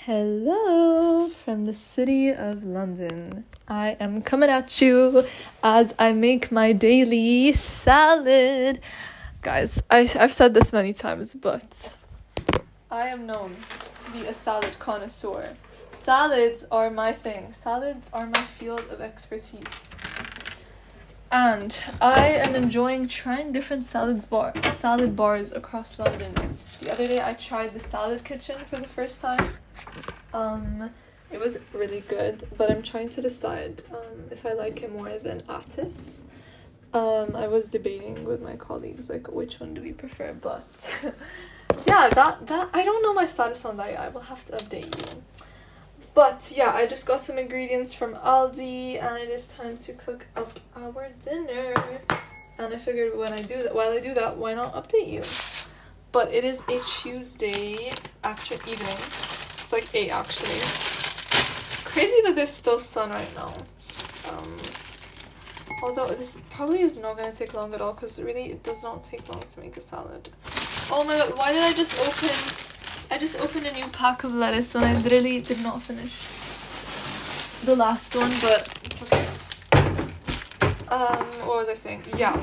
Hello from the city of London. I am coming at you as I make my daily salad. Guys, I've said this many times, but I am known to be a salad connoisseur. Salads are my thing. Salads are my field of expertise. And I am enjoying trying different salad bars across London. The other day I tried the salad kitchen for the first time. It was really good, but I'm trying to decide if I like it more than Atis. I was debating with my colleagues like which one do we prefer, but yeah, that I don't know my status on that yet. I will have to update you. But yeah, I just got some ingredients from Aldi and it is time to cook up our dinner. And I figured while I do that, why not update you? But it is a Tuesday after evening. It's like 8 actually. Crazy that there's still sun right now. Although this probably is not going to take long at all because really it does not take long to make a salad. Oh my god, why did I just opened a new pack of lettuce when I literally did not finish the last one, but it's okay. What was I saying? Yeah,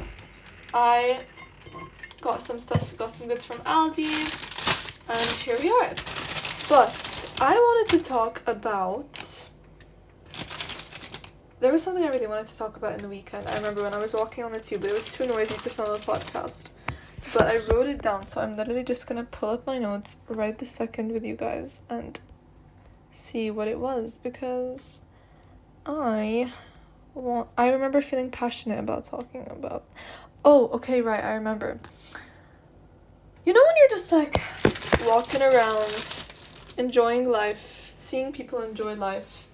I got some goods from Aldi, and here we are. But I wanted to talk about, there was something I really wanted to talk about in the weekend. I remember when I was walking on the tube, but it was too noisy to film a podcast. But I wrote it down, so I'm literally just gonna pull up my notes right this second with you guys and see what it was, because I remember feeling passionate about talking about. Oh, okay, right, I remember. You know when you're just like walking around, enjoying life, seeing people enjoy life?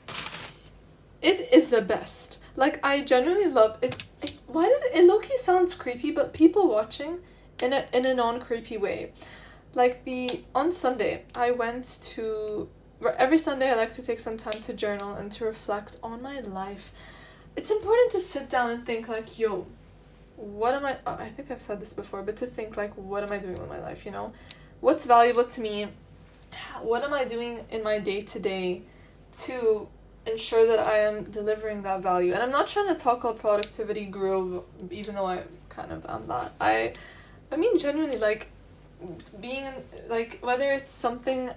It is the best. Like, I genuinely love it. Why does it low-key sounds creepy, but people watching in a non-creepy way. Like on Sunday, I went to, every Sunday I like to take some time to journal and to reflect on my life. It's important to sit down and think like, yo, what am I think I've said this before, but to think like, what am I doing with my life, you know? What's valuable to me? What am I doing in my day-to-day to ensure that I am delivering that value? And I'm not trying to talk about productivity guru, even though I kind of am that. I mean, genuinely, like, being, like, whether it's something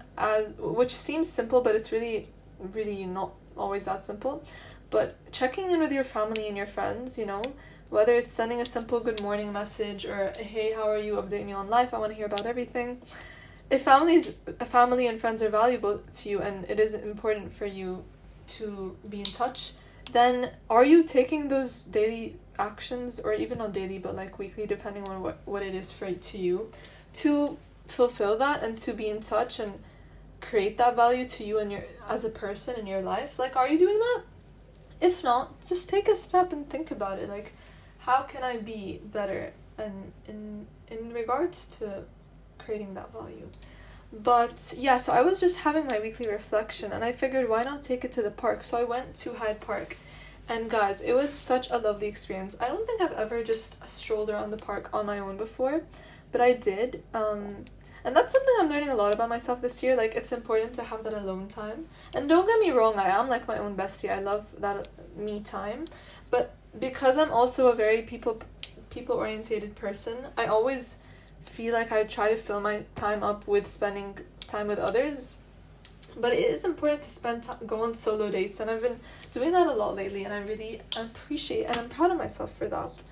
which seems simple, but it's really, really not always that simple, but checking in with your family and your friends, you know, whether it's sending a simple good morning message or, hey, how are you, update me on life, I want to hear about everything. If family and friends are valuable to you and it is important for you to be in touch, then are you taking those daily actions, or even not daily but like weekly, depending on what it is to you, to fulfill that and to be in touch and create that value to you and your as a person in your life? Like, are you doing that? If not, just take a step and think about it. Like, how can I be better and in regards to creating that value? But yeah, so I was just having my weekly reflection and I figured why not take it to the park. So I went to Hyde Park. And guys, it was such a lovely experience. I don't think I've ever just strolled around the park on my own before, but I did. And that's something I'm learning a lot about myself this year. Like, it's important to have that alone time. And don't get me wrong, I am like my own bestie. I love that me time. But because I'm also a very people-orientated person, I always feel like I try to fill my time up with spending time with others. But it is important to go on solo dates, and I've been doing that a lot lately, and I really appreciate and I'm proud of myself for that.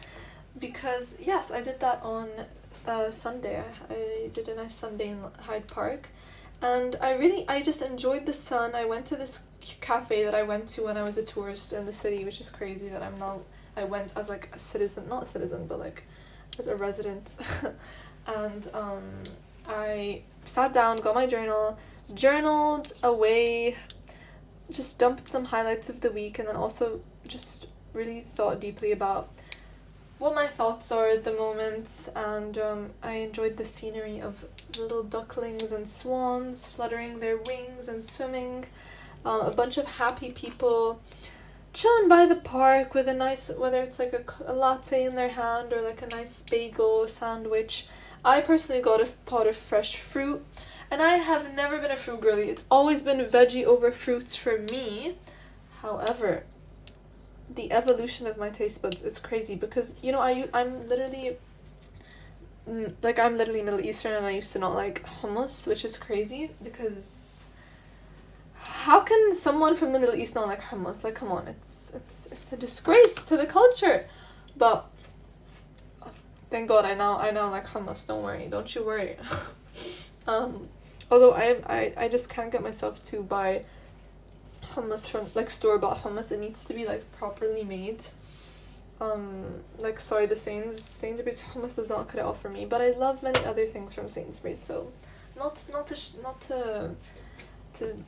Because yes, I did that on Sunday. I did a nice Sunday in Hyde Park, and I just enjoyed the sun. I went to this cafe that I went to when I was a tourist in the city, which is crazy that I went as like a citizen, not a citizen, but like as a resident. And I sat down, got my journaled away, just dumped some highlights of the week, and then also just really thought deeply about what my thoughts are at the moment. And I enjoyed the scenery of little ducklings and swans fluttering their wings and swimming, a bunch of happy people chilling by the park with a nice, whether it's like a latte in their hand or like a nice bagel sandwich. I personally got a pot of fresh fruit, And I have never been a fruit girly. It's always been veggie over fruits for me. However, the evolution of my taste buds is crazy because, you know, I'm literally Middle Eastern, and I used to not like hummus, which is crazy because how can someone from the Middle East not like hummus? Like, come on, it's a disgrace to the culture. But thank God I now like hummus. Don't you worry. Although I just can't get myself to buy hummus from like store-bought hummus. It needs to be like properly made. The Sainsbury's hummus does not cut it off for me, but I love many other things from Sainsbury's, so not to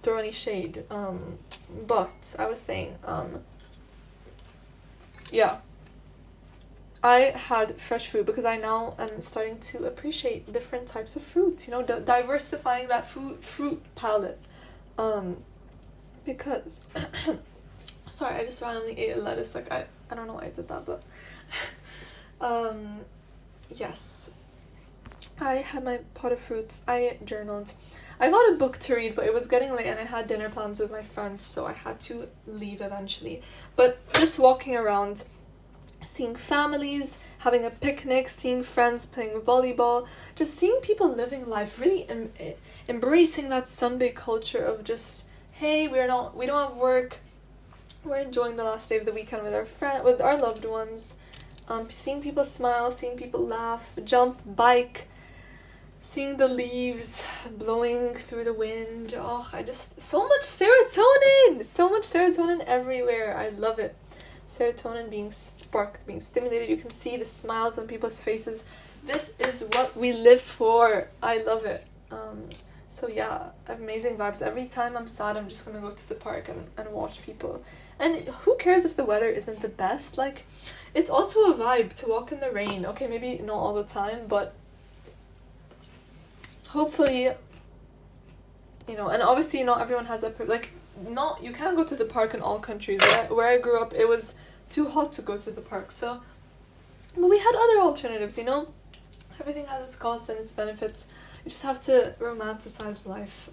throw any shade, but I was saying, yeah, I had fresh fruit because I now am starting to appreciate different types of fruits, you know, diversifying that fruit palette, because sorry, I just randomly ate a lettuce. Like, I don't know why I did that, but yes, I had my pot of fruits. I journaled. I got a book to read, but it was getting late and I had dinner plans with my friends, so I had to leave eventually. But just walking around, seeing families having a picnic, seeing friends playing volleyball, just seeing people living life, really embracing that Sunday culture of just, hey, we don't have work, we're enjoying the last day of the weekend with our loved ones, seeing people smile, seeing people laugh, jump, bike, seeing the leaves blowing through the wind. So much serotonin everywhere. I love it. Serotonin being sparked, being stimulated. You can see the smiles on people's faces. This is what we live for. I love it. So yeah, amazing vibes. Every time I'm sad, I'm just gonna go to the park and watch people. And who cares if the weather isn't the best? Like, it's also a vibe to walk in the rain. Okay, maybe not all the time, but hopefully, you know, and obviously not everyone has that, you can't go to the park in all countries. Where I grew up, it was too hot to go to the park, so, but we had other alternatives, you know? Everything has its costs and its benefits. You just have to romanticize life.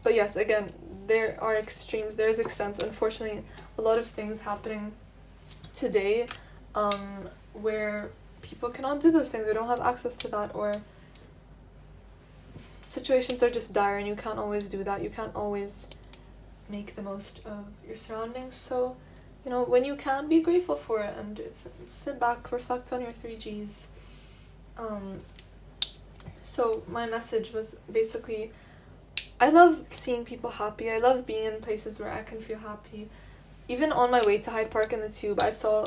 But yes, again, there are extremes, there's extents. Unfortunately, a lot of things happening today where people cannot do those things, or don't have access to that, or situations are just dire and you can't always do that. You can't always make the most of your surroundings. So, you know, when you can, be grateful for it and sit back, reflect on your 3Gs. So my message was basically, I love seeing people happy. I love being in places where I can feel happy. Even on my way to Hyde Park in the tube, I saw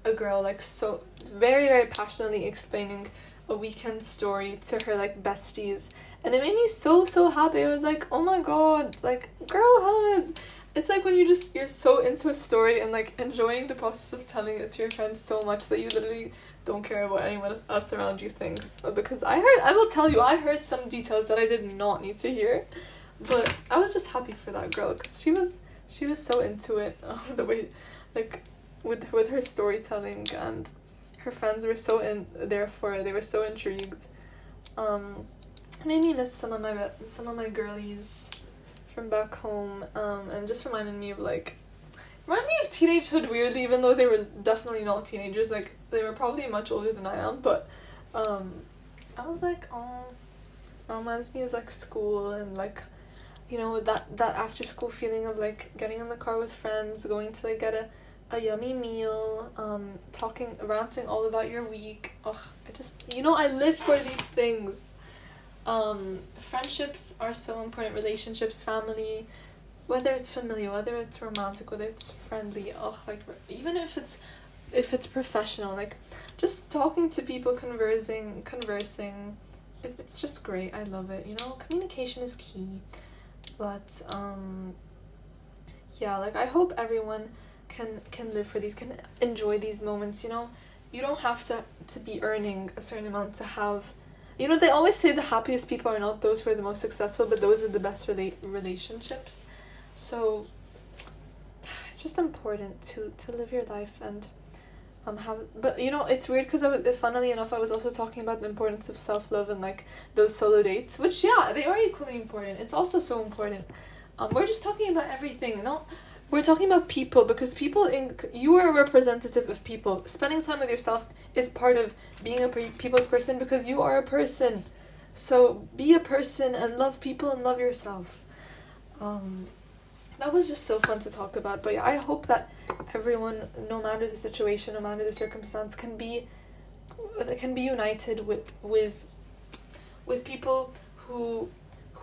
a girl so very, very passionately explaining a weekend story to her besties, and it made me so happy. It was like, oh my god, girlhood. It's like when you're so into a story and enjoying the process of telling it to your friends so much that you literally don't care about anyone else around you thinks. Because I will tell you, I heard some details that I did not need to hear, but I was just happy for that girl because she was so into it, the way with her storytelling, and her friends were so there for it. They were so intrigued. It made me miss some of my girlies from back home, and just reminded me of teenagehood weirdly, even though they were definitely not teenagers. They were probably much older than I am, but I was like, oh, it reminds me of school and you know, that after school feeling of getting in the car with friends, going to get a yummy meal, ranting all about your week. I live for these things. Friendships are so important. Relationships, family, whether it's familiar, whether it's romantic, whether it's friendly, even if it's professional, just talking to people, conversing, it's just great. I love it. You know, communication is key. But I hope everyone can live for these, can enjoy these moments. You know, you don't have to be earning a certain amount to have. You know, they always say the happiest people are not those who are the most successful, but those with the best relationships. So it's just important to live your life and But you know, it's weird because funnily enough, I was also talking about the importance of self-love and like those solo dates, which yeah, they are equally important. It's also so important. We're just talking about everything, we're talking about people, because you are a representative of people. Spending time with yourself is part of being a people's person, because you are a person. So be a person and love people and love yourself. That was just so fun to talk about. But yeah, I hope that everyone, no matter the situation, no matter the circumstance, can be united with people who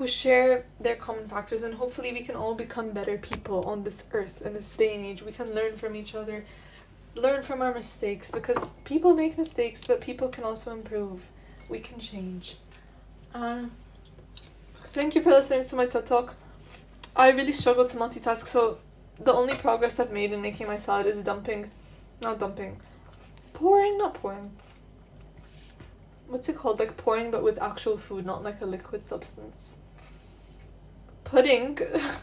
share their common factors, and hopefully we can all become better people on this earth in this day and age. We can learn from each other, learn from our mistakes, because people make mistakes, but people can also improve. We can change. Thank you for listening to my TED Talk. I really struggle to multitask, so the only progress I've made in making my salad is pouring, not pouring. What's it called? Like pouring, but with actual food, not like a liquid substance. Putting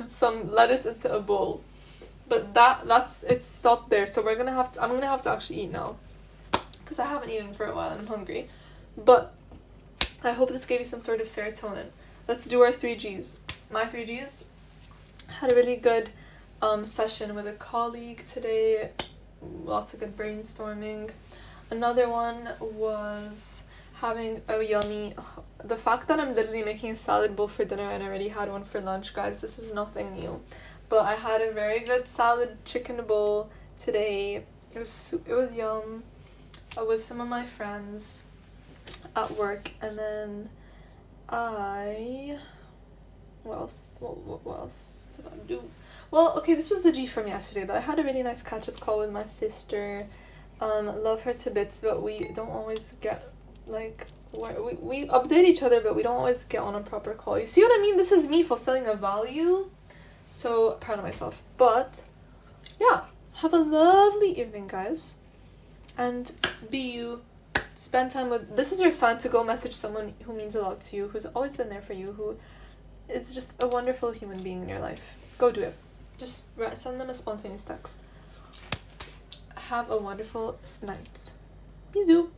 some lettuce into a bowl, but it's stopped there. So I'm gonna have to actually eat now, because I haven't eaten for a while and I'm hungry. But I hope this gave you some sort of serotonin. Let's do our 3Gs. My 3Gs. Had a really good session with a colleague today. Lots of good brainstorming. Another one was having a yummy... The fact that I'm literally making a salad bowl for dinner and I already had one for lunch, guys, this is nothing new. But I had a very good salad chicken bowl today. It was yum, with some of my friends at work. And then what else did I do? Well, okay, this was the G from yesterday, but I had a really nice catch-up call with my sister. Love her to bits, but we don't always get, like, we update each other, but we don't always get on a proper call. You see what I mean? This is me fulfilling a value. So proud of myself. But yeah, have a lovely evening, guys. And be you. Spend time with... This is your sign to go message someone who means a lot to you, who's always been there for you, who is just a wonderful human being in your life. Go do it. Just send them a spontaneous text. Have a wonderful night. Bisous.